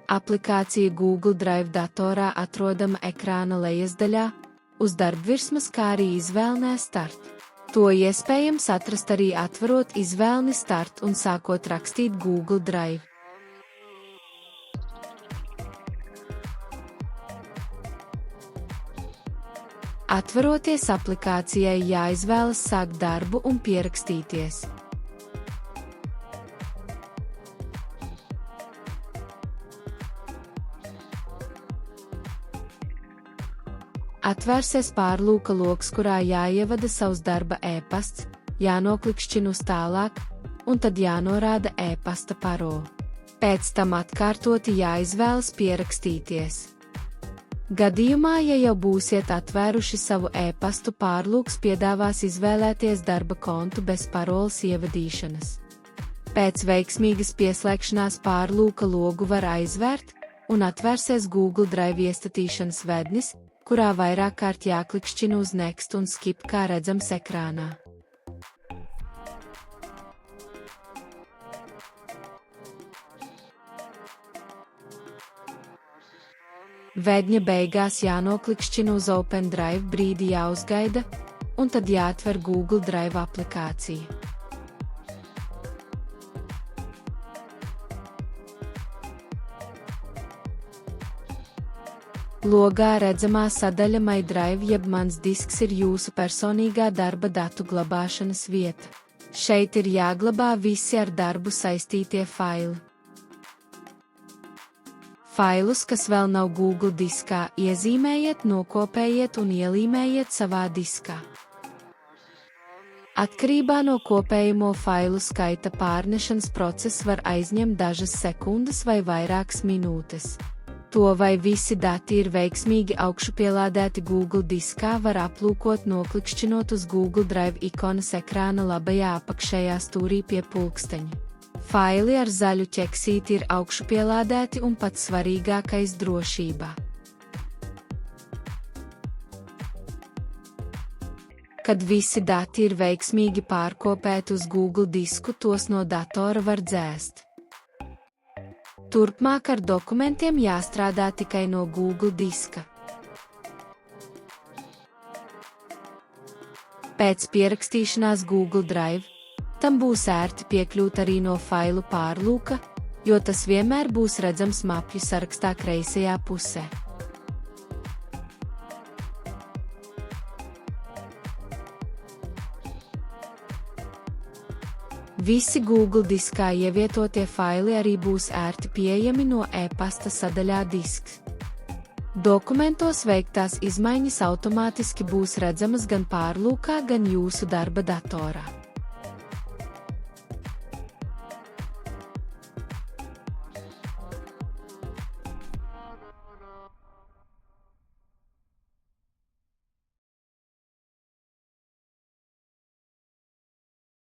Aplikācija Google Drive datorā atrodama ekrāna lejasdaļā, uz darbvirsmas, kā arī izvēlnē Start. To iespējams atrast arī atverot izvēlni Start un sākot rakstīt Google Drive. Atveroties aplikācijai, jāizvēlas sākt darbu un pierakstīties. Atvērsies pārlūka logs, kurā jāievada savs darba e-pasts, jānoklikšķina uz tālāk, un tad jānorāda e-pasta parole. Pēc tam atkārtoti jāizvēlas pierakstīties. Gadījumā, ja jau būsiet atvēruši savu e-pastu, pārlūks piedāvās izvēlēties darba kontu bez paroles ievadīšanas. Pēc veiksmīgas pieslēgšanās pārlūka logu var aizvērt, un atvērsies Google Drive iestatīšanas vednis, kurā vairāk kārt jāklikšķina uz Next un Skip, kā redzams ekrānā. Vedņa beigās jānoklikšķina uz Open Drive, brīdi jāuzgaida, un tad jāatver Google Drive aplikācija. Logā redzamā sadaļa My Drive jeb Mans disks ir jūsu personīgā darba datu glabāšanas vieta. Šeit ir jāglabā visi ar darbu saistītie faili. Failus, kas vēl nav Google diskā, iezīmējiet, nokopējiet un ielīmējiet savā diskā. Atkarībā no kopējamo failu skaita pārnešanas process var aizņemt dažas sekundes vai vairākas minūtes. To, vai visi dati ir veiksmīgi augšupielādēti Google diskā, var aplūkot, noklikšķinot uz Google Drive ikonas ekrāna labajā apakšējā stūrī pie pulksteņa. Faili ar zaļu ķeksīti ir augšupielādēti un pats svarīgākais - drošībā. Kad visi dati ir veiksmīgi pārkopēti uz Google disku, tos no datora var dzēst. Turpmāk ar dokumentiem jāstrādā tikai no Google diska. Pēc pierakstīšanās Google Drive, tam būs ērti piekļūt arī no failu pārlūka, jo tas vienmēr būs redzams mapju sarakstā kreisajā pusē. Visi Google diskā ievietotie faili arī būs ērti pieejami no e-pasta sadaļā Disks. Dokumentos veiktās izmaiņas automātiski būs redzamas gan pārlūkā, gan jūsu darba datorā.